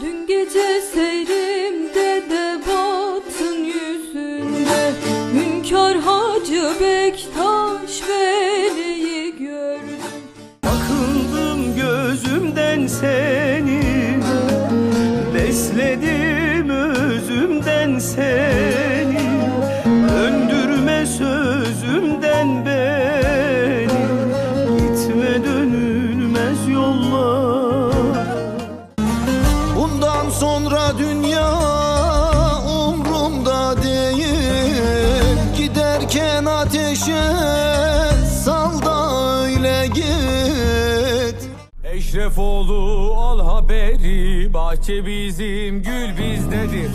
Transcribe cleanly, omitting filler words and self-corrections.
Dün gece seyrimde de batın yüzünde Hünkâr Hacı Bektaş Veli'yi gördüm. Akıldım gözümden seni, besledim özümden seni. Döndürme sözümden beni, gitme dönülmez yollar. Bundan sonra dünya umrumda değil, giderken ateşe sal da öyle git. Eşrefoğlu al haberi, bahçe bizim, gül bizdedir.